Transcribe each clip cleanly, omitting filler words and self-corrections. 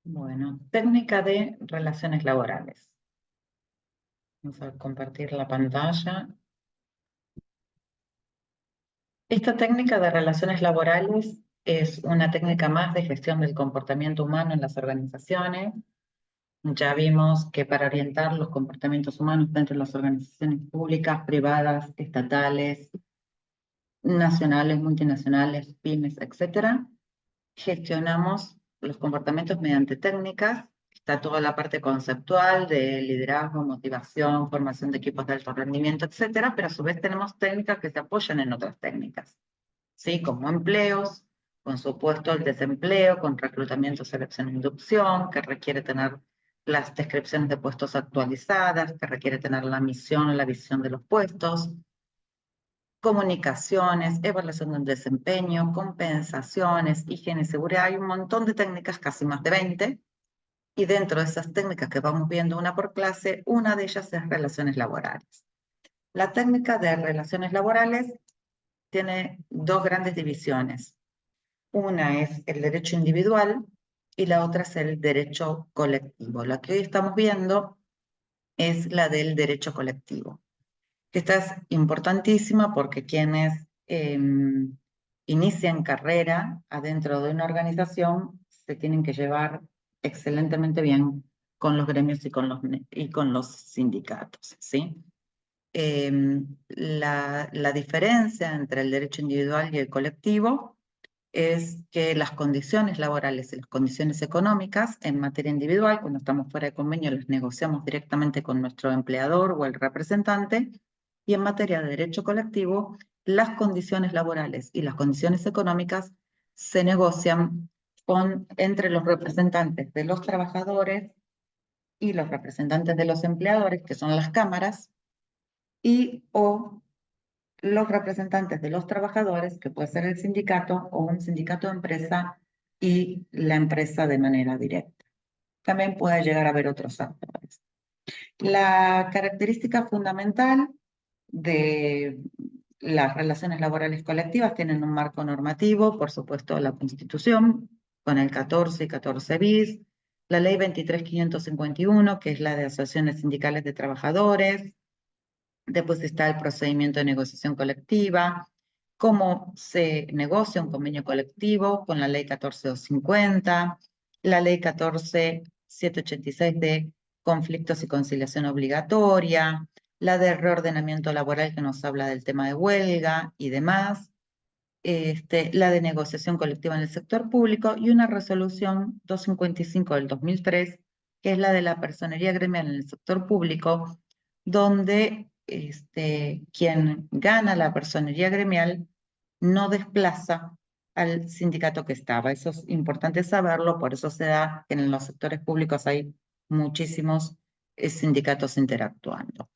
Bueno, técnica de relaciones laborales. Vamos a compartir la pantalla. Esta técnica de relaciones laborales es una técnica más de gestión del comportamiento humano en las organizaciones. Ya vimos que para orientar los comportamientos humanos dentro de las organizaciones públicas, privadas, estatales, nacionales, multinacionales, pymes, etcétera, gestionamos los comportamientos mediante técnicas. Está toda la parte conceptual de liderazgo, motivación, formación de equipos de alto rendimiento, etcétera, pero a su vez tenemos técnicas que se apoyan en otras técnicas, ¿sí? Como empleos, con supuesto el desempleo, con reclutamiento, selección e inducción, que requiere tener las descripciones de puestos actualizadas, que requiere tener la misión o la visión de los puestos, comunicaciones, evaluación del desempeño, compensaciones, higiene y seguridad. Hay un montón de técnicas, casi más de 20, y dentro de esas técnicas que vamos viendo una por clase, una de ellas es relaciones laborales. La técnica de relaciones laborales tiene dos grandes divisiones. Una es el derecho individual y la otra es el derecho colectivo. La que hoy estamos viendo es la del derecho colectivo. Esta es importantísima porque quienes inician carrera adentro de una organización se tienen que llevar excelentemente bien con los gremios y con los sindicatos, ¿sí? La diferencia entre el derecho individual y el colectivo es que las condiciones laborales y las condiciones económicas en materia individual, cuando estamos fuera de convenio, las negociamos directamente con nuestro empleador o el representante, y en materia de derecho colectivo, las condiciones laborales y las condiciones económicas se negocian entre los representantes de los trabajadores y los representantes de los empleadores, que son las cámaras, y o los representantes de los trabajadores, que puede ser el sindicato o un sindicato de empresa, y la empresa de manera directa. También puede llegar a haber otros actores. La característica fundamental de las relaciones laborales colectivas tienen un marco normativo, por supuesto, la Constitución, con el 14 y 14 bis, la Ley 23.551, que es la de asociaciones sindicales de trabajadores. Después está el procedimiento de negociación colectiva, cómo se negocia un convenio colectivo con la ley 14.250, la ley 14.786 de conflictos y conciliación obligatoria, la de reordenamiento laboral que nos habla del tema de huelga y demás, la de negociación colectiva en el sector público y una resolución 255 del 2003, que es la de la personería gremial en el sector público, donde quien gana la personería gremial no desplaza al sindicato que estaba. Eso es importante saberlo, por eso se da que en los sectores públicos hay muchísimos sindicatos interactuando.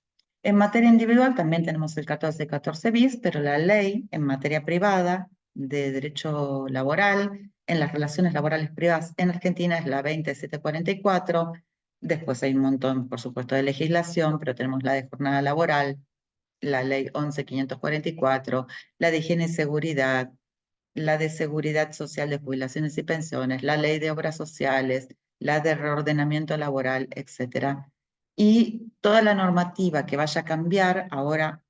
En materia individual también tenemos el 14 bis, pero la ley en materia privada de derecho laboral, en las relaciones laborales privadas en Argentina es la 20744. Después hay un montón, por supuesto, de legislación, pero tenemos la de jornada laboral, la ley 11.544, la de higiene y seguridad, la de seguridad social de jubilaciones y pensiones, la ley de obras sociales, la de reordenamiento laboral, etcétera. Y toda la normativa que vaya a cambiar ahora,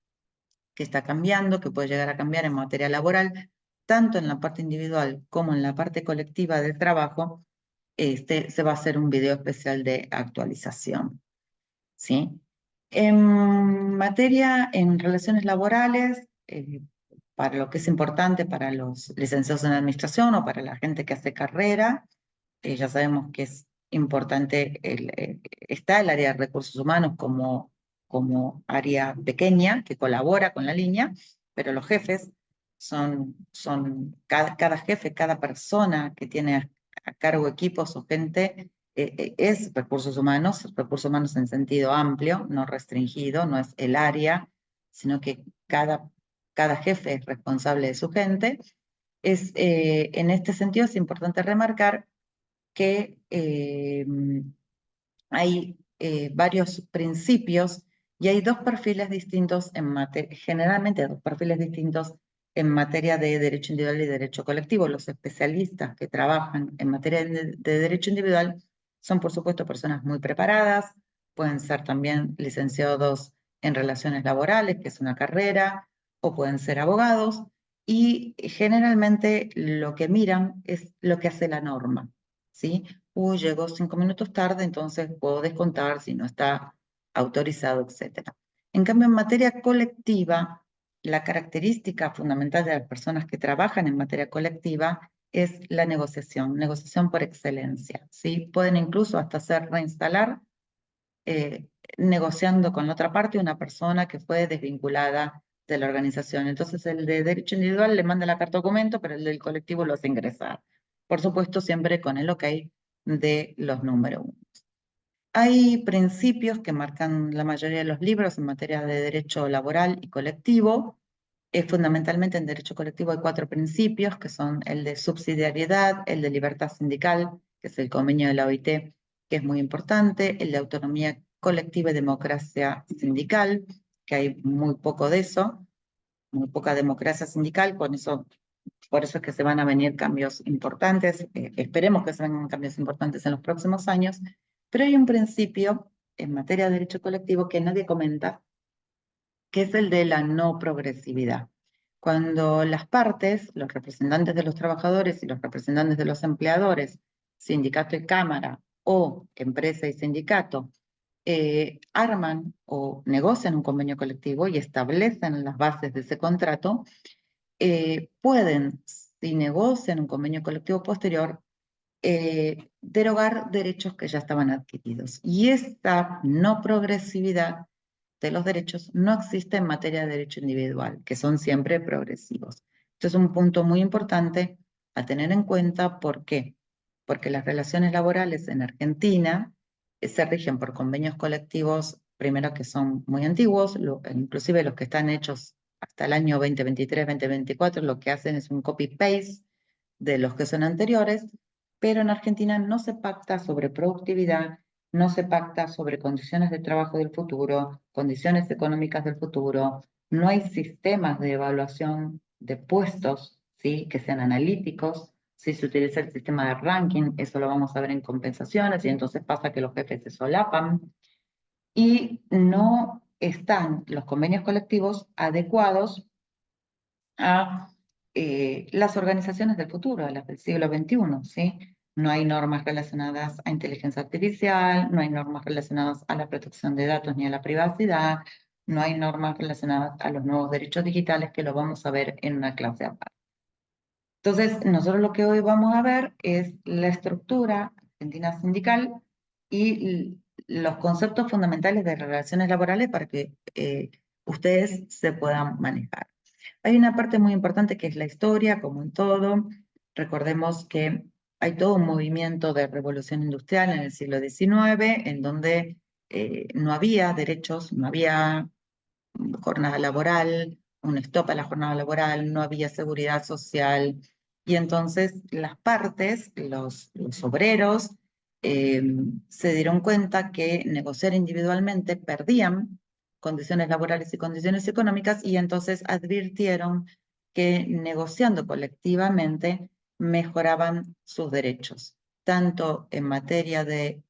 que está cambiando, que puede llegar a cambiar en materia laboral, tanto en la parte individual como en la parte colectiva del trabajo, se va a hacer un video especial de actualización, ¿sí? En relaciones laborales, para lo que es importante para los licenciados en administración o para la gente que hace carrera, ya sabemos que es importante, está el área de recursos humanos como área pequeña que colabora con la línea, pero los jefes son cada jefe, cada persona que tiene a cargo equipos o gente, es recursos humanos en sentido amplio, no restringido, no es el área, sino que cada jefe es responsable de su gente. En este sentido es importante remarcar que hay varios principios y hay dos perfiles distintos generalmente dos perfiles distintos en materia de derecho individual y derecho colectivo. Los especialistas que trabajan en materia de derecho individual Son, por supuesto, personas muy preparadas, pueden ser también licenciados en relaciones laborales, que es una carrera, o pueden ser abogados, y generalmente lo que miran es lo que hace la norma, ¿sí? Uy, llegó 5 minutos tarde, entonces puedo descontar si no está autorizado, etc. En cambio, en materia colectiva, la característica fundamental de las personas que trabajan en materia colectiva es la negociación por excelencia, ¿sí? Pueden incluso hasta hacer reinstalar negociando con la otra parte una persona que fue desvinculada de la organización. Entonces el de derecho individual le manda la carta documento, pero el del colectivo lo hace ingresar. Por supuesto, siempre con el ok de los número 1. Hay principios que marcan la mayoría de los libros en materia de derecho laboral y colectivo. Fundamentalmente en derecho colectivo hay 4 principios, que son el de subsidiariedad, el de libertad sindical, que es el convenio de la OIT, que es muy importante, el de autonomía colectiva y democracia sindical, que hay muy poco de eso, muy poca democracia sindical, por eso es que se van a venir cambios importantes, esperemos que se vengan cambios importantes en los próximos años, pero hay un principio en materia de derecho colectivo que nadie comenta, que es el de la no progresividad. Cuando las partes, los representantes de los trabajadores y los representantes de los empleadores, sindicato y cámara, o empresa y sindicato, arman o negocian un convenio colectivo y establecen las bases de ese contrato, pueden, si negocian un convenio colectivo posterior, derogar derechos que ya estaban adquiridos. Y esta no progresividad de los derechos no existe en materia de derecho individual, que son siempre progresivos. Esto es un punto muy importante a tener en cuenta. ¿Por qué? Porque las relaciones laborales en Argentina se rigen por convenios colectivos, primero que son muy antiguos, inclusive los que están hechos hasta el año 2023, 2024, lo que hacen es un copy-paste de los que son anteriores, pero en Argentina no se pacta sobre productividad, no se pacta sobre condiciones de trabajo del futuro, condiciones económicas del futuro, no hay sistemas de evaluación de puestos, ¿sí? Que sean analíticos. Si se utiliza el sistema de ranking, eso lo vamos a ver en compensaciones, y entonces pasa que los jefes se solapan, y no están los convenios colectivos adecuados a las organizaciones del futuro, a las del siglo XXI, ¿sí? No hay normas relacionadas a inteligencia artificial, no hay normas relacionadas a la protección de datos ni a la privacidad, no hay normas relacionadas a los nuevos derechos digitales, que lo vamos a ver en una clase aparte. Entonces, nosotros lo que hoy vamos a ver es la estructura argentina sindical y los conceptos fundamentales de relaciones laborales para que ustedes se puedan manejar. Hay una parte muy importante que es la historia, como en todo. Recordemos que hay todo un movimiento de revolución industrial en el siglo XIX, en donde no había derechos, no había jornada laboral, un stop a la jornada laboral, no había seguridad social, y entonces las partes, los obreros, se dieron cuenta que negociar individualmente perdían condiciones laborales y condiciones económicas, y entonces advirtieron que negociando colectivamente mejoraban sus derechos, tanto en materia de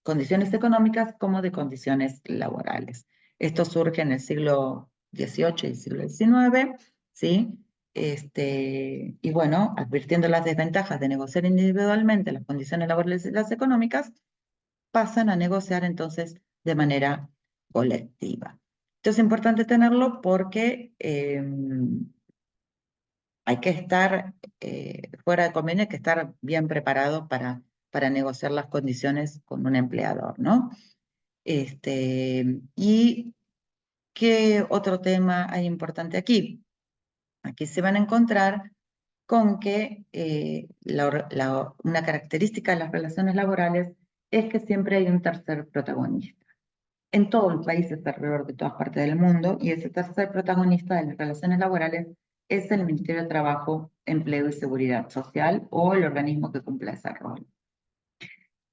condiciones económicas como de condiciones laborales. Esto surge en el siglo XVIII y siglo XIX, ¿sí? Y bueno, advirtiendo las desventajas de negociar individualmente las condiciones laborales y las económicas, pasan a negociar entonces de manera colectiva. Esto es importante tenerlo porque hay que estar fuera de convenio, hay que estar bien preparado para negociar las condiciones con un empleador, ¿no? ¿Y qué otro tema hay importante aquí? Aquí se van a encontrar con que una característica de las relaciones laborales es que siempre hay un tercer protagonista en todos los países alrededor de todas partes del mundo, y ese tercer protagonista de las relaciones laborales es el Ministerio de Trabajo, Empleo y Seguridad Social, o el organismo que cumpla ese rol.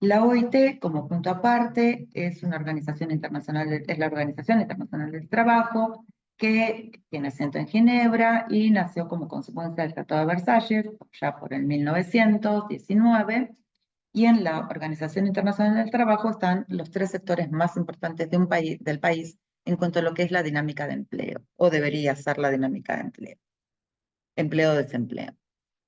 La OIT, como punto aparte, es una organización internacional, es la Organización Internacional del Trabajo, que tiene asiento en Ginebra y nació como consecuencia del Tratado de Versalles, ya por el 1919, Y en la Organización Internacional del Trabajo están los 3 sectores más importantes de del país en cuanto a lo que es la dinámica de empleo, o debería ser la dinámica de empleo. Empleo-desempleo.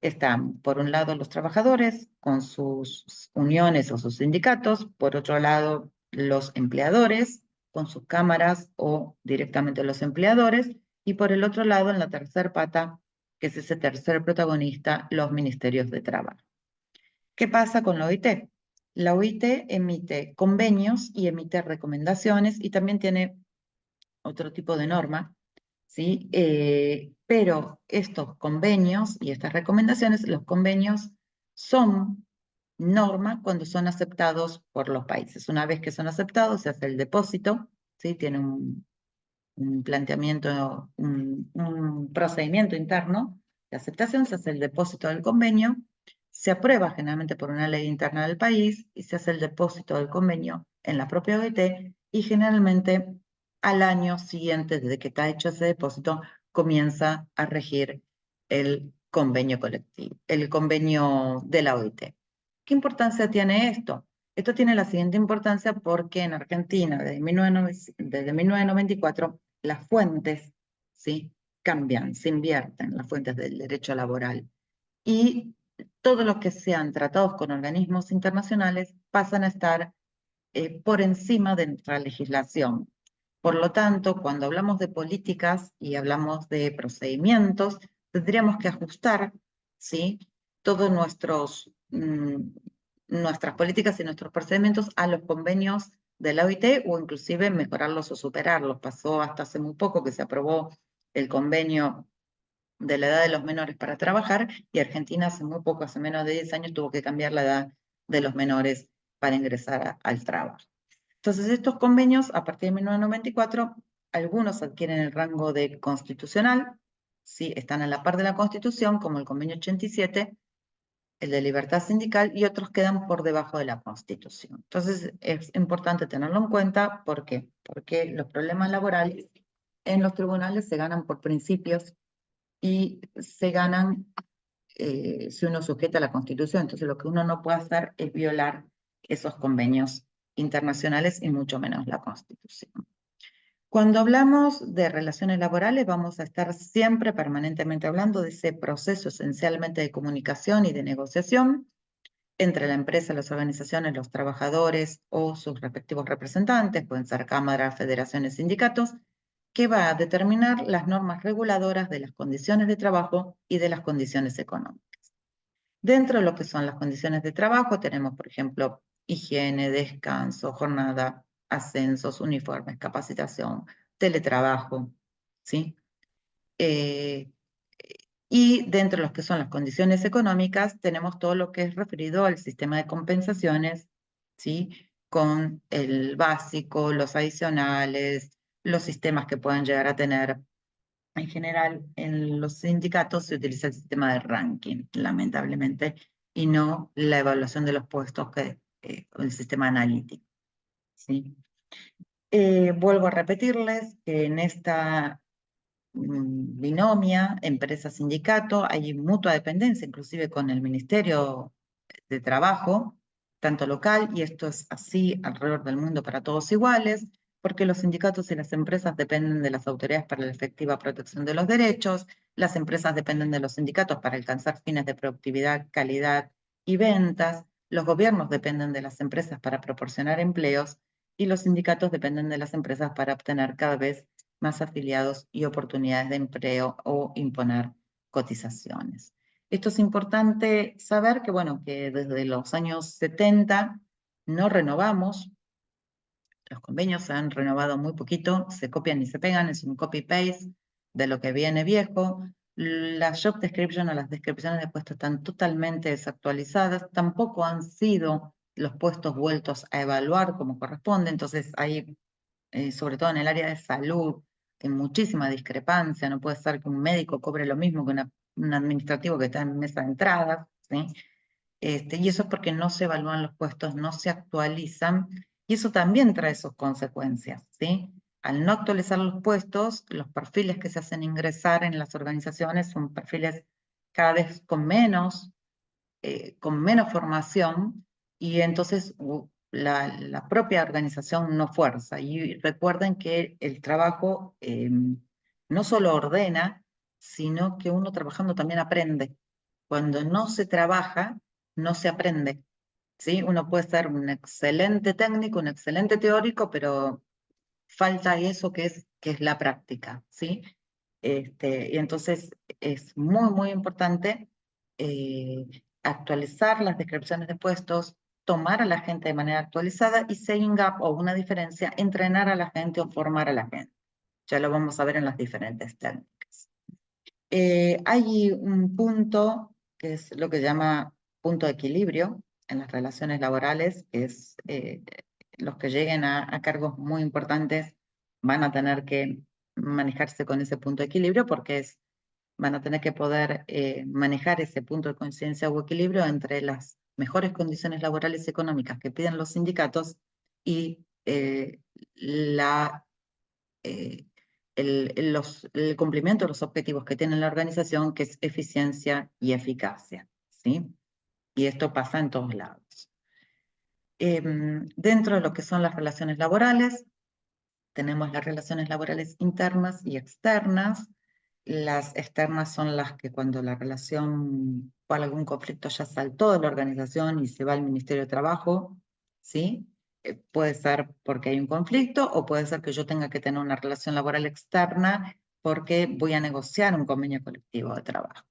Están, por un lado, los trabajadores con sus uniones o sus sindicatos, por otro lado, los empleadores con sus cámaras o directamente los empleadores, y por el otro lado, en la tercera pata, que es ese tercer protagonista, los ministerios de trabajo. ¿Qué pasa con la OIT? La OIT emite convenios y emite recomendaciones y también tiene otro tipo de norma, ¿sí? Pero estos convenios y estas recomendaciones, los convenios son norma cuando son aceptados por los países. Una vez que son aceptados, se hace el depósito, ¿sí? Tiene un planteamiento, un procedimiento interno de aceptación, se hace el depósito del convenio, se aprueba generalmente por una ley interna del país y se hace el depósito del convenio en la propia OIT y generalmente al año siguiente, desde que está hecho ese depósito, comienza a regir el convenio colectivo, el convenio de la OIT. ¿Qué importancia tiene esto? Esto tiene la siguiente importancia porque en Argentina, desde 1994, las fuentes, ¿sí?, cambian, se invierten las fuentes del derecho laboral. Y todos los que sean tratados con organismos internacionales pasan a estar por encima de nuestra legislación. Por lo tanto, cuando hablamos de políticas y hablamos de procedimientos, tendríamos que ajustar, ¿sí?, todos nuestras políticas y nuestros procedimientos a los convenios de la OIT o inclusive mejorarlos o superarlos. Pasó hasta hace muy poco que se aprobó el convenio de la edad de los menores para trabajar y Argentina hace muy poco, hace menos de 10 años, tuvo que cambiar la edad de los menores para ingresar al trabajo. Entonces, estos convenios, a partir de 1994, algunos adquieren el rango de constitucional, ¿sí?, están a la par de la Constitución, como el convenio 87, el de libertad sindical, y otros quedan por debajo de la Constitución. Entonces, es importante tenerlo en cuenta. ¿Por qué? Porque los problemas laborales en los tribunales se ganan por principios y se ganan si uno sujeta a la Constitución. Entonces, lo que uno no puede hacer es violar esos convenios internacionales y mucho menos la Constitución. Cuando hablamos de relaciones laborales, vamos a estar siempre permanentemente hablando de ese proceso esencialmente de comunicación y de negociación entre la empresa, las organizaciones, los trabajadores o sus respectivos representantes, pueden ser cámaras, federaciones, sindicatos, que va a determinar las normas reguladoras de las condiciones de trabajo y de las condiciones económicas. Dentro de lo que son las condiciones de trabajo tenemos, por ejemplo, higiene, descanso, jornada, ascensos, uniformes, capacitación, teletrabajo, ¿sí? Y dentro de lo que son las condiciones económicas tenemos todo lo que es referido al sistema de compensaciones, ¿sí?, con el básico, los adicionales, los sistemas que puedan llegar a tener. En general, en los sindicatos se utiliza el sistema de ranking, lamentablemente, y no la evaluación de los puestos el sistema analítico, ¿sí? Vuelvo a repetirles que en esta binomia, empresa-sindicato, hay mutua dependencia, inclusive con el Ministerio de Trabajo, tanto local, y esto es así alrededor del mundo para todos iguales, porque los sindicatos y las empresas dependen de las autoridades para la efectiva protección de los derechos, las empresas dependen de los sindicatos para alcanzar fines de productividad, calidad y ventas, los gobiernos dependen de las empresas para proporcionar empleos, y los sindicatos dependen de las empresas para obtener cada vez más afiliados y oportunidades de empleo o imponer cotizaciones. Esto es importante saber que, bueno, que desde los años 70 no renovamos, los convenios se han renovado muy poquito, se copian y se pegan, es un copy-paste de lo que viene viejo. Las job description o las descripciones de puestos están totalmente desactualizadas, tampoco han sido los puestos vueltos a evaluar como corresponde, entonces hay, sobre todo en el área de salud, muchísima discrepancia. No puede ser que un médico cobre lo mismo que un administrativo que está en mesa de entradas, ¿sí? Y eso es porque no se evalúan los puestos, no se actualizan, y eso también trae sus consecuencias, ¿sí? Al no actualizar los puestos, los perfiles que se hacen ingresar en las organizaciones son perfiles cada vez con menos formación, y entonces la propia organización no fuerza. Y recuerden que el trabajo no solo ordena, sino que uno trabajando también aprende. Cuando no se trabaja, no se aprende. ¿Sí? Uno puede ser un excelente técnico, un excelente teórico, pero falta eso que es la práctica, ¿sí? Y entonces es muy, muy importante actualizar las descripciones de puestos, tomar a la gente de manera actualizada y setting up o una diferencia, entrenar a la gente o formar a la gente. Ya lo vamos a ver en las diferentes técnicas. Hay un punto que es lo que se llama punto de equilibrio en las relaciones laborales, que es los que lleguen a cargos muy importantes van a tener que manejarse con ese punto de equilibrio porque van a tener que poder manejar ese punto de conciencia o equilibrio entre las mejores condiciones laborales y económicas que piden los sindicatos y la el cumplimiento de los objetivos que tiene la organización, que es eficiencia y eficacia, ¿sí? Y esto pasa en todos lados. Dentro de lo que son las relaciones laborales, tenemos las relaciones laborales internas y externas. Las externas son las que cuando la relación o algún conflicto ya saltó de la organización y se va al Ministerio de Trabajo, ¿sí? Puede ser porque hay un conflicto o puede ser que yo tenga que tener una relación laboral externa porque voy a negociar un convenio colectivo de trabajo.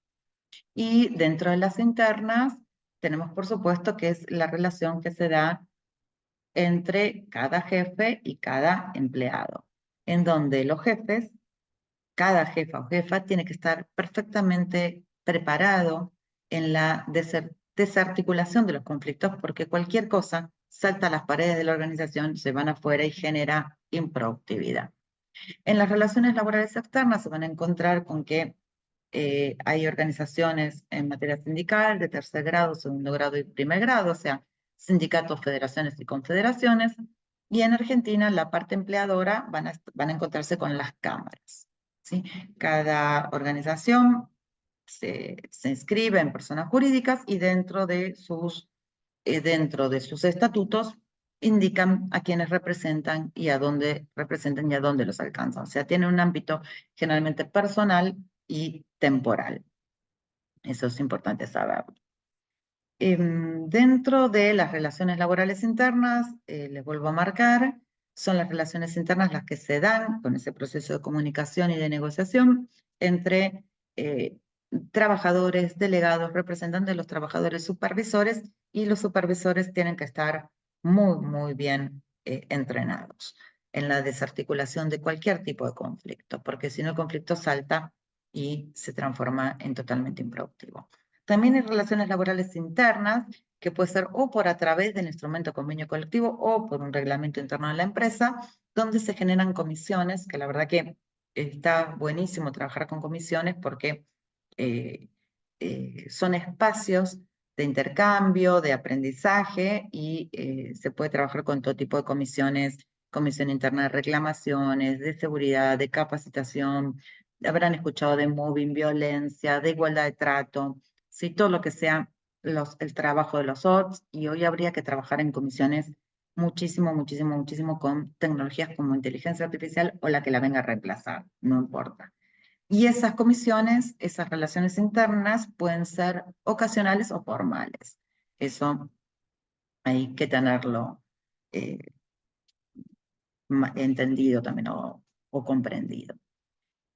Y dentro de las internas tenemos por supuesto que es la relación que se da entre cada jefe y cada empleado, en donde los jefes, cada jefa o jefa tiene que estar perfectamente preparado en la desarticulación de los conflictos, porque cualquier cosa salta a las paredes de la organización, se van afuera y genera improductividad. En las relaciones laborales externas se van a encontrar con que hay organizaciones en materia sindical de tercer grado, segundo grado y primer grado, o sea, sindicatos, federaciones y confederaciones. Y en Argentina, la parte empleadora van a encontrarse con las cámaras, ¿sí? Cada organización se inscribe en personas jurídicas y dentro de sus estatutos indican a quienes representan y a dónde representan y a dónde los alcanzan. O sea, tiene un ámbito generalmente personal y temporal. Eso es importante saberlo. Dentro de las relaciones laborales internas, les vuelvo a marcar, son las relaciones internas las que se dan con ese proceso de comunicación y de negociación entre trabajadores, delegados, representantes de los trabajadores, supervisores, y los supervisores tienen que estar muy, muy bien entrenados en la desarticulación de cualquier tipo de conflicto, porque si no el conflicto salta y se transforma en totalmente improductivo. También hay relaciones laborales internas, que puede ser o por a través del instrumento convenio colectivo o por un reglamento interno de la empresa, donde se generan comisiones, que la verdad que está buenísimo trabajar con comisiones porque son espacios de intercambio, de aprendizaje y se puede trabajar con todo tipo de comisiones, comisión interna de reclamaciones, de seguridad, de capacitación, habrán escuchado de moving, violencia, de igualdad de trato, ¿sí? Todo lo que sea el trabajo de los OTS, y hoy habría que trabajar en comisiones muchísimo, muchísimo, muchísimo con tecnologías como inteligencia artificial o la que la venga a reemplazar, no importa. Y esas comisiones, esas relaciones internas pueden ser ocasionales o formales. Eso hay que tenerlo eh, entendido también o comprendido.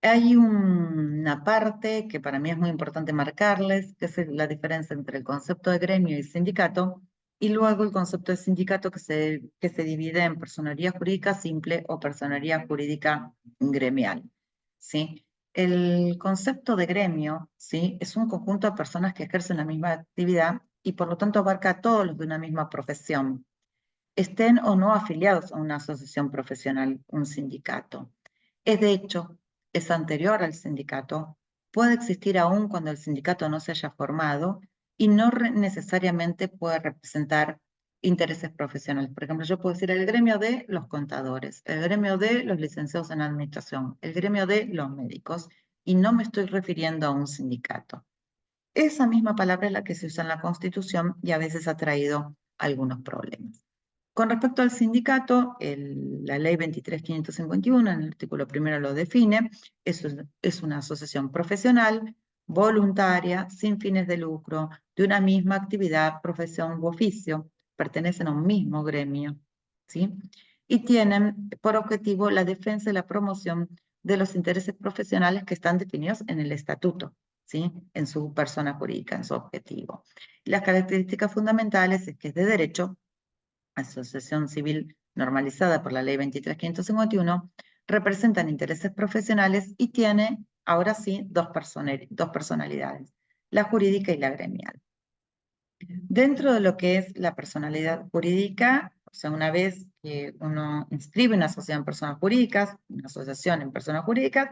Hay una parte que para mí es muy importante marcarles, que es la diferencia entre el concepto de gremio y sindicato, y luego el concepto de sindicato que se divide en personería jurídica simple o personería jurídica gremial, ¿sí? El concepto de gremio, ¿sí? Es un conjunto de personas que ejercen la misma actividad y por lo tanto abarca a todos los de una misma profesión, estén o no afiliados a una asociación profesional, un sindicato. Es de hecho, es anterior al sindicato, puede existir aún cuando el sindicato no se haya formado y no necesariamente puede representar intereses profesionales. Por ejemplo, yo puedo decir el gremio de los contadores, el gremio de los licenciados en administración, el gremio de los médicos, y no me estoy refiriendo a un sindicato. Esa misma palabra es la que se usa en la Constitución y a veces ha traído algunos problemas. Con respecto al sindicato, la ley 23.551, en el artículo primero lo define, es una asociación profesional, voluntaria, sin fines de lucro, de una misma actividad, profesión u oficio, pertenecen a un mismo gremio, ¿sí? Y tienen por objetivo la defensa y la promoción de los intereses profesionales que están definidos en el estatuto, ¿sí? En su persona jurídica, en su objetivo. Las características fundamentales es que es de derecho, asociación civil normalizada por la ley 23.551, representan intereses profesionales y tiene, ahora sí, dos personalidades, la jurídica y la gremial. Dentro de lo que es la personalidad jurídica, o sea, una vez que uno inscribe una sociedad en personas jurídicas, una asociación en personas jurídicas,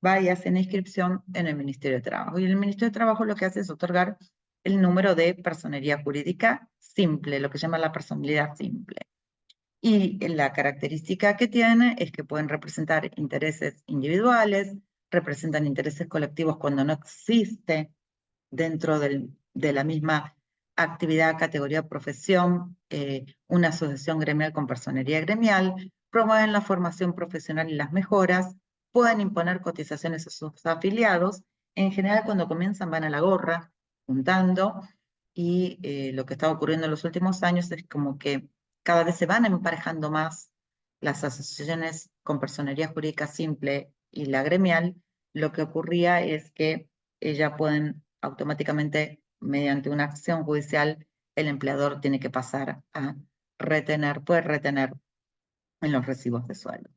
va y hace una inscripción en el Ministerio de Trabajo. Y el Ministerio de Trabajo lo que hace es otorgar el número de personería jurídica simple, lo que llama la personalidad simple. Y la característica que tiene es que pueden representar intereses individuales, representan intereses colectivos cuando no existe dentro de la misma actividad, categoría o profesión, una asociación gremial con personería gremial, promueven la formación profesional y las mejoras, pueden imponer cotizaciones a sus afiliados, en general cuando comienzan van a la gorra, juntando, y lo que está ocurriendo en los últimos años es como que cada vez se van emparejando más las asociaciones con personería jurídica simple y la gremial. Lo que ocurría es que ellas pueden automáticamente, mediante una acción judicial, el empleador tiene que pasar a puede retener en los recibos de sueldo.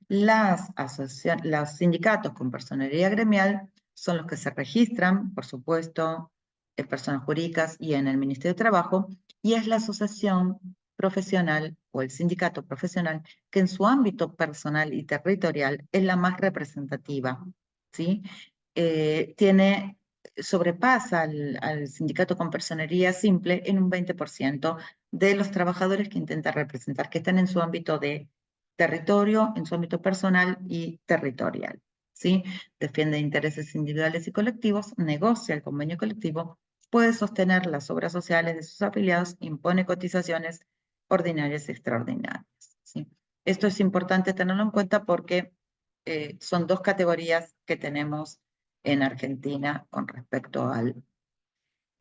Los sindicatos con personería gremial son los que se registran, por supuesto, en personas jurídicas y en el Ministerio de Trabajo, y es la asociación profesional o el sindicato profesional que en su ámbito personal y territorial es la más representativa, ¿sí? Sobrepasa al sindicato con personería simple en un 20% de los trabajadores que intenta representar, que están en su ámbito de territorio, en su ámbito personal y territorial, ¿sí? Defiende intereses individuales y colectivos, negocia el convenio colectivo, puede sostener las obras sociales de sus afiliados, impone cotizaciones ordinarias y extraordinarias, ¿sí? Esto es importante tenerlo en cuenta porque son dos categorías que tenemos en Argentina con respecto a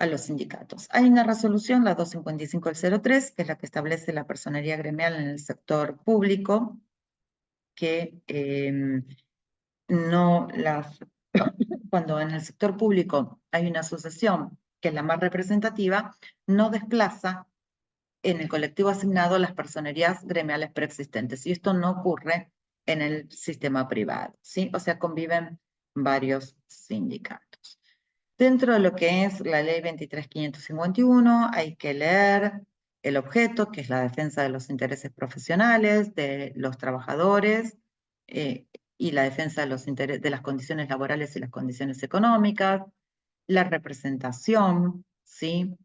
los sindicatos. Hay una resolución, la 255 del 03, que es la que establece la personería gremial en el sector público, que cuando en el sector público hay una asociación que es la más representativa, no desplaza en el colectivo asignado las personerías gremiales preexistentes. Y esto no ocurre en el sistema privado, ¿sí? O sea, conviven varios sindicatos. Dentro de lo que es la ley 23.551, hay que leer el objeto, que es la defensa de los intereses profesionales de los trabajadores y la defensa de las condiciones laborales y las condiciones económicas, la representación, ¿sí?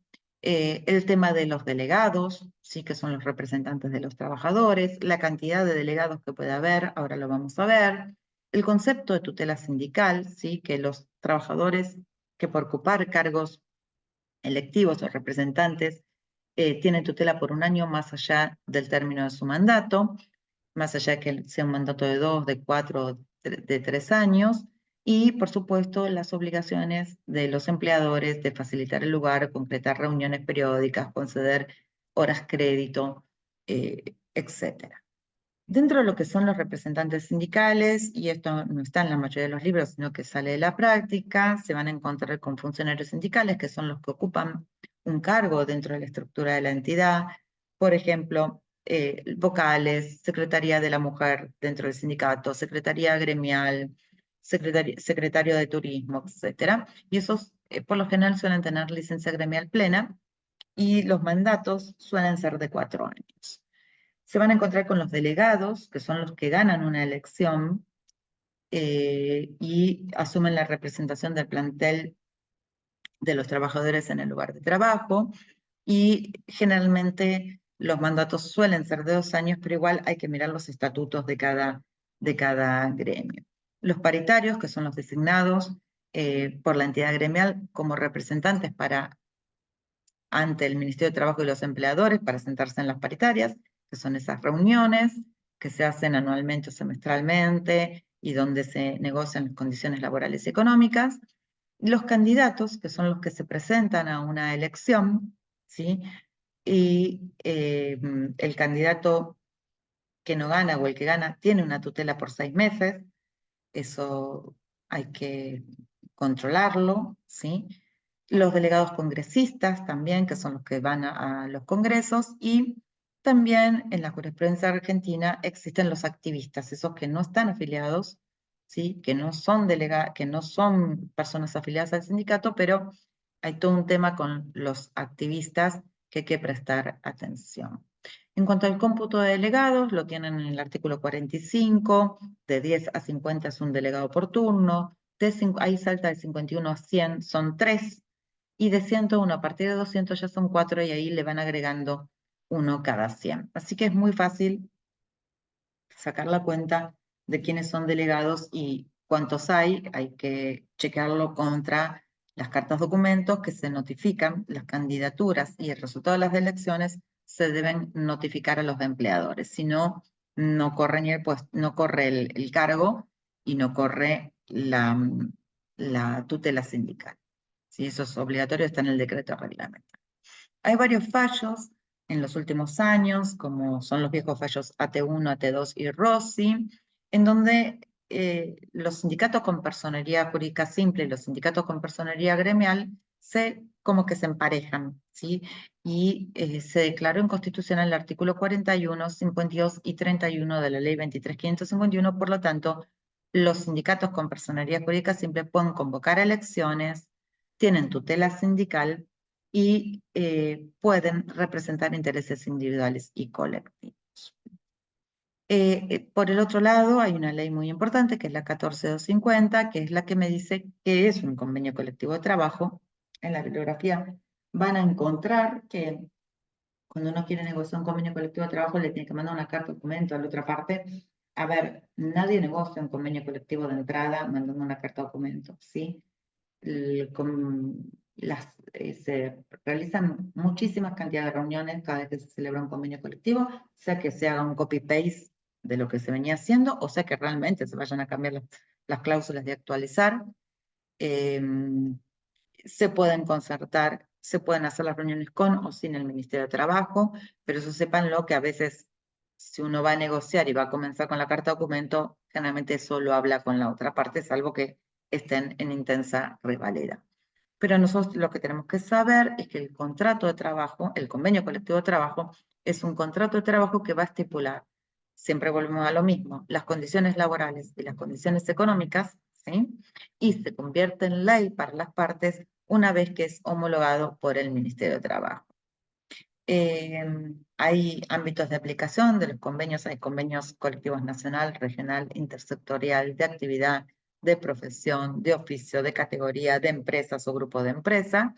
El tema de los delegados, ¿sí? Que son los representantes de los trabajadores, la cantidad de delegados que puede haber, ahora lo vamos a ver, el concepto de tutela sindical, ¿sí? Que los trabajadores que por ocupar cargos electivos o representantes tienen tutela por un año más allá del término de su mandato, más allá de que sea un mandato de 2, de 4, de 3 años, y por supuesto las obligaciones de los empleadores de facilitar el lugar, concretar reuniones periódicas, conceder horas crédito, etcétera. Dentro de lo que son los representantes sindicales, y esto no está en la mayoría de los libros, sino que sale de la práctica, se van a encontrar con funcionarios sindicales, que son los que ocupan un cargo dentro de la estructura de la entidad, por ejemplo, vocales, Secretaría de la Mujer dentro del sindicato, Secretaría Gremial, Secretario de Turismo, etcétera. Y esos, por lo general, suelen tener licencia gremial plena, y los mandatos suelen ser de 4 años. Se van a encontrar con los delegados, que son los que ganan una elección y asumen la representación del plantel de los trabajadores en el lugar de trabajo, y generalmente los mandatos suelen ser de 2 años, pero igual hay que mirar los estatutos de cada gremio. Los paritarios, que son los designados por la entidad gremial como representantes para ante el Ministerio de Trabajo y los empleadores para sentarse en las paritarias, que son esas reuniones que se hacen anualmente o semestralmente y donde se negocian las condiciones laborales y económicas. Los candidatos, que son los que se presentan a una elección, ¿sí? Y el candidato que no gana o el que gana tiene una tutela por 6 meses, eso hay que controlarlo, ¿sí? Los delegados congresistas también, que son los que van a los congresos, y también en la jurisprudencia argentina existen los activistas, esos que no están afiliados, ¿sí? Que no son que no son personas afiliadas al sindicato, pero hay todo un tema con los activistas que hay que prestar atención. En cuanto al cómputo de delegados, lo tienen en el artículo 45, de 10 a 50 es un delegado por turno, ahí salta de 51 a 100, son 3, y de 101 a partir de 200 ya son 4 y ahí le van agregando uno cada 100. Así que es muy fácil sacar la cuenta de quiénes son delegados y cuántos hay que checarlo contra las cartas documentos que se notifican, las candidaturas y el resultado de las elecciones se deben notificar a los empleadores, si no, no corre, no corre el cargo y no corre la tutela sindical. Si eso es obligatorio, está en el decreto reglamentario. Hay varios fallos en los últimos años, como son los viejos fallos AT1, AT2 y ROSI, en donde los sindicatos con personería jurídica simple y los sindicatos con personería gremial como que se emparejan, ¿sí? Y se declaró inconstitucional el artículo 41, 52 y 31 de la ley 23.551, por lo tanto, los sindicatos con personería jurídica simple pueden convocar elecciones, tienen tutela sindical y pueden representar intereses individuales y colectivos. Por el otro lado, hay una ley muy importante que es la 14250, que es la que me dice que es un convenio colectivo de trabajo. En la bibliografía van a encontrar que cuando uno quiere negociar un convenio colectivo de trabajo le tiene que mandar una carta documento a la otra parte. A ver, nadie negocia un convenio colectivo de entrada mandando una carta documento, ¿sí? Se realizan muchísimas cantidades de reuniones cada vez que se celebra un convenio colectivo, sea que se haga un copy-paste de lo que se venía haciendo, o sea que realmente se vayan a cambiar las cláusulas de actualizar. Se pueden concertar, se pueden hacer las reuniones con o sin el Ministerio de Trabajo, pero eso sépanlo que a veces si uno va a negociar y va a comenzar con la carta documento, generalmente solo habla con la otra parte, salvo que estén en intensa rivalidad. Pero nosotros lo que tenemos que saber es que el contrato de trabajo, el convenio colectivo de trabajo, es un contrato de trabajo que va a estipular, siempre volvemos a lo mismo, las condiciones laborales y las condiciones económicas, ¿sí? Y se convierte en ley para las partes una vez que es homologado por el Ministerio de Trabajo. Hay ámbitos de aplicación de los convenios, hay convenios colectivos nacional, regional, intersectorial, de actividad, de profesión, de oficio, de categoría, de empresas o grupo de empresa.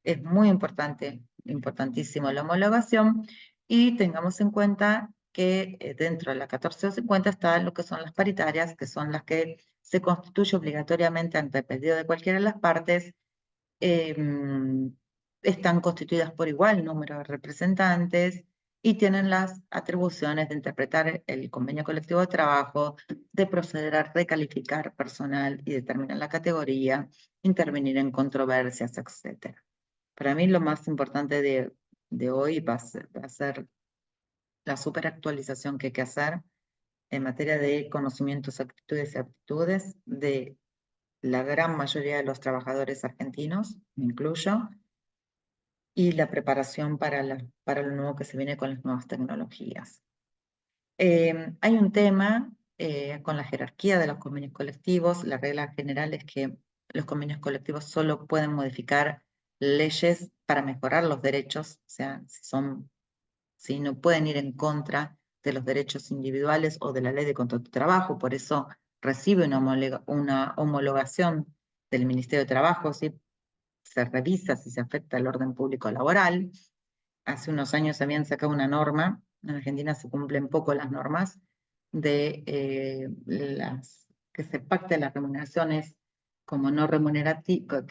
Es muy importante, importantísimo la homologación y tengamos en cuenta que dentro de la 1450 están lo que son las paritarias, que son las que se constituye obligatoriamente ante el pedido de cualquiera de las partes. Están constituidas por igual número de representantes y tienen las atribuciones de interpretar el convenio colectivo de trabajo, de proceder a recalificar personal y determinar la categoría, intervenir en controversias, etc. Para mí lo más importante de hoy va a ser la superactualización que hay que hacer en materia de conocimientos, actitudes y aptitudes de la gran mayoría de los trabajadores argentinos, me incluyo, y la preparación para lo nuevo que se viene con las nuevas tecnologías. Hay un tema con la jerarquía de los convenios colectivos. La regla general es que los convenios colectivos solo pueden modificar leyes para mejorar los derechos, o sea, si no pueden ir en contra de los derechos individuales o de la ley de contrato de trabajo. Por eso recibe una homologación del Ministerio de Trabajo, ¿sí? Se revisa si se afecta el orden público laboral. Hace unos años habían sacado una norma, en Argentina se cumplen poco las normas, de que se pacten las remuneraciones como no remunerativas,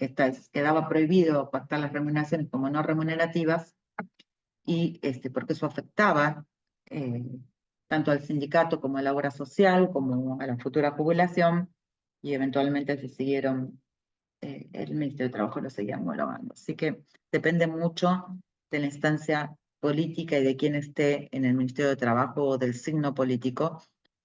quedaba prohibido pactar las remuneraciones como no remunerativas, y porque eso afectaba eh, tanto al sindicato como a la obra social, como a la futura jubilación, y eventualmente se siguieron, el Ministerio de Trabajo lo seguía homologando. Así que depende mucho de la instancia política y de quién esté en el Ministerio de Trabajo o del signo político.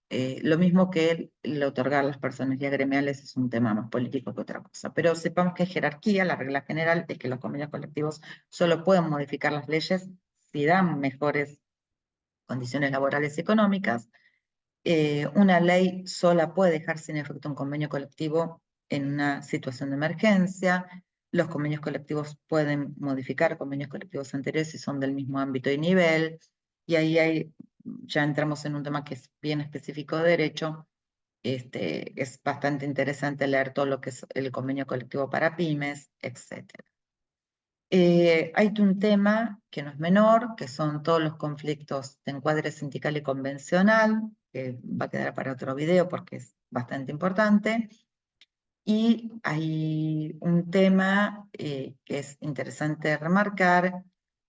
Lo mismo que el otorgar las personalidades gremiales es un tema más político que otra cosa. Pero sepamos que hay jerarquía, la regla general es que los convenios colectivos solo pueden modificar las leyes si dan mejores condiciones laborales y económicas. Una ley sola puede dejar sin efecto un convenio colectivo en una situación de emergencia. Los convenios colectivos pueden modificar convenios colectivos anteriores si son del mismo ámbito y nivel. Y ahí ya entramos en un tema que es bien específico de derecho. Es bastante interesante leer todo lo que es el convenio colectivo para pymes, etc. Hay un tema que no es menor, que son todos los conflictos de encuadre sindical y convencional, que va a quedar para otro video porque es bastante importante. Y hay un tema que es interesante remarcar,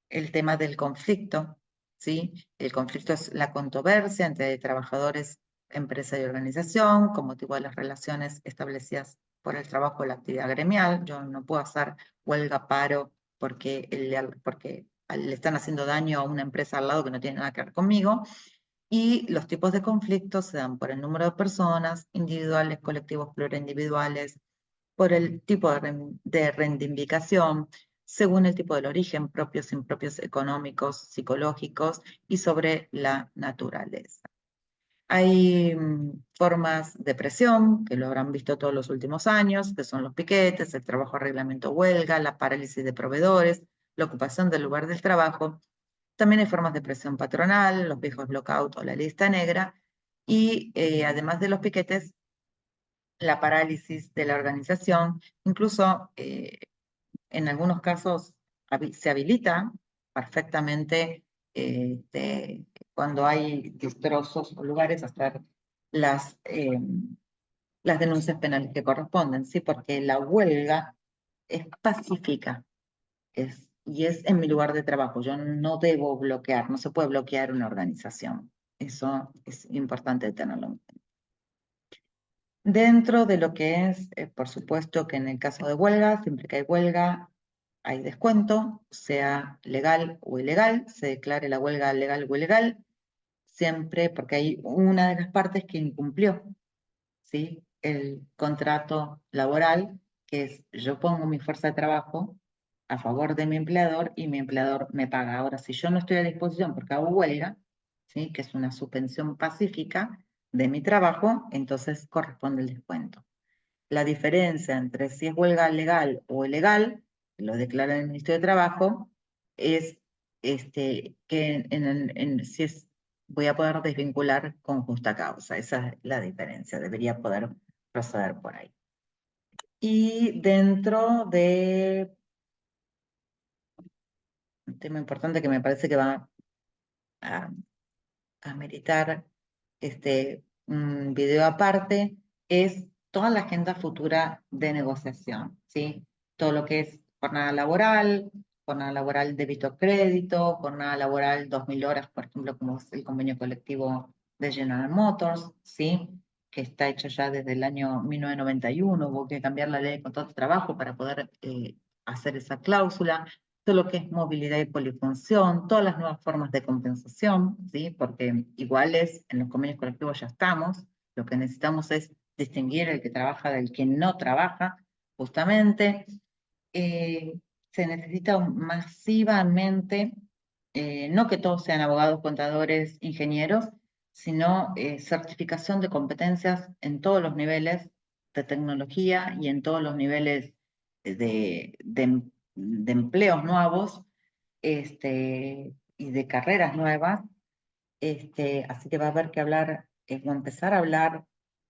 el tema del conflicto, ¿sí? El conflicto es la controversia entre trabajadores, empresa y organización, con motivo de las relaciones establecidas por el trabajo o la actividad gremial. Yo no puedo hacer huelga, paro, porque le están haciendo daño a una empresa al lado que no tiene nada que ver conmigo. Y los tipos de conflictos se dan por el número de personas, individuales, colectivos, pluriindividuales, por el tipo de reivindicación, según el tipo del origen, propios, impropios, económicos, psicológicos, y sobre la naturaleza. Hay formas de presión, que lo habrán visto todos los últimos años, que son los piquetes, el trabajo a reglamento huelga, la parálisis de proveedores, la ocupación del lugar del trabajo. También hay formas de presión patronal, los viejos lockout o la lista negra, y además de los piquetes, la parálisis de la organización, incluso en algunos casos se habilita perfectamente cuando hay destrozos o lugares hacer las, eh, las denuncias penales que corresponden, ¿sí? Porque la huelga es pacífica y es en mi lugar de trabajo. Yo no debo bloquear, no se puede bloquear una organización. Eso es importante tenerlo en cuenta. Dentro de lo que es, por supuesto que en el caso de huelga, siempre que hay huelga, hay descuento, sea legal o ilegal, se declare la huelga legal o ilegal, siempre porque hay una de las partes que incumplió, ¿sí? El contrato laboral, que es yo pongo mi fuerza de trabajo a favor de mi empleador y mi empleador me paga. Ahora, si yo no estoy a disposición porque hago huelga, ¿sí? Que es una suspensión pacífica de mi trabajo, entonces corresponde el descuento. La diferencia entre si es huelga legal o ilegal, lo declara el Ministerio de Trabajo, es que si es, voy a poder desvincular con justa causa. Esa es la diferencia, debería poder proceder por ahí. Y dentro de un tema importante que me parece que va a ameritar un video aparte, es toda la agenda futura de negociación, ¿sí? Todo lo que es jornada laboral débito-crédito, jornada laboral 2.000 horas, por ejemplo, como es el convenio colectivo de General Motors, ¿sí? Que está hecho ya desde el año 1991, hubo que cambiar la ley de contrato de trabajo para poder hacer esa cláusula. Todo lo que es movilidad y polifunción, todas las nuevas formas de compensación, ¿sí? Porque iguales en los convenios colectivos ya estamos, lo que necesitamos es distinguir el que trabaja del que no trabaja, justamente. Se necesita masivamente, no que todos sean abogados, contadores, ingenieros, sino certificación de competencias en todos los niveles de tecnología y en todos los niveles de empleos nuevos y de carreras nuevas. Así que va a haber que hablar, va a empezar a hablar,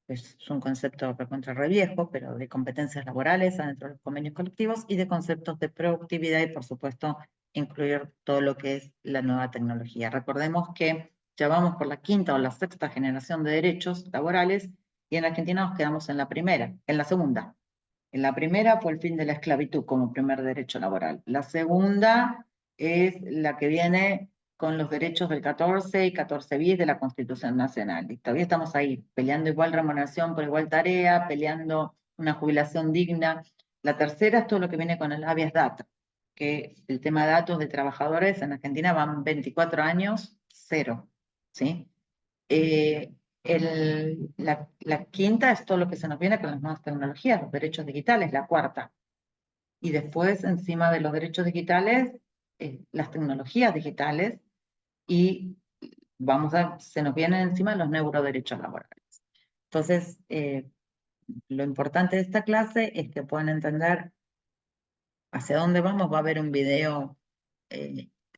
es un concepto recontra re viejo, pero de competencias laborales adentro de los convenios colectivos y de conceptos de productividad y, por supuesto, incluir todo lo que es la nueva tecnología. Recordemos que ya vamos por la quinta o la sexta generación de derechos laborales y en Argentina nos quedamos en la primera, en la segunda. La primera fue el fin de la esclavitud como primer derecho laboral. La segunda es la que viene con los derechos del 14 y 14 bis de la Constitución Nacional. Y todavía estamos ahí, peleando igual remuneración por igual tarea, peleando una jubilación digna. La tercera es todo lo que viene con el habeas data, que el tema de datos de trabajadores en Argentina van 24 años, cero, ¿sí? La quinta es todo lo que se nos viene con las nuevas tecnologías, los derechos digitales, la cuarta. Y después, encima de los derechos digitales, las tecnologías digitales y se nos vienen encima los neuroderechos laborales. Entonces, lo importante de esta clase es que puedan entender hacia dónde vamos. Va a haber un video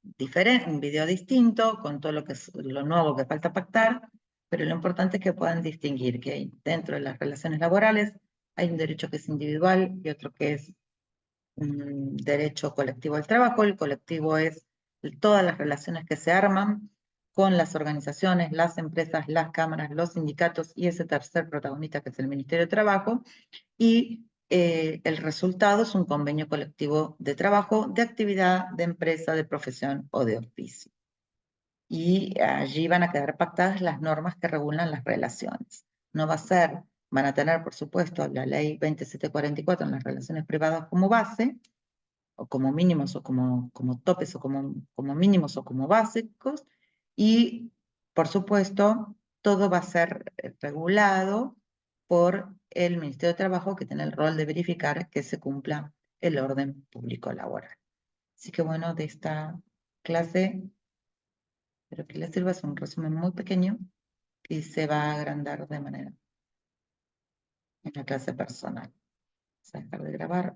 diferente, un video distinto, con todo lo que es lo nuevo que falta pactar, pero lo importante es que puedan distinguir que dentro de las relaciones laborales hay un derecho que es individual y otro que es un derecho colectivo al trabajo. El colectivo es todas las relaciones que se arman con las organizaciones, las empresas, las cámaras, los sindicatos y ese tercer protagonista que es el Ministerio de Trabajo, y el resultado es un convenio colectivo de trabajo, de actividad, de empresa, de profesión o de oficio. Y allí van a quedar pactadas las normas que regulan las relaciones. No va a ser, van a tener, por supuesto, la ley 2744 en las relaciones privadas como base, o como mínimos, o como topes, o como mínimos, o como básicos, y, por supuesto, todo va a ser regulado por el Ministerio de Trabajo, que tiene el rol de verificar que se cumpla el orden público laboral. Así que bueno, de esta clase, espero que les sirva, es un resumen muy pequeño y se va a agrandar de manera en la clase personal. Vamos a dejar de grabar.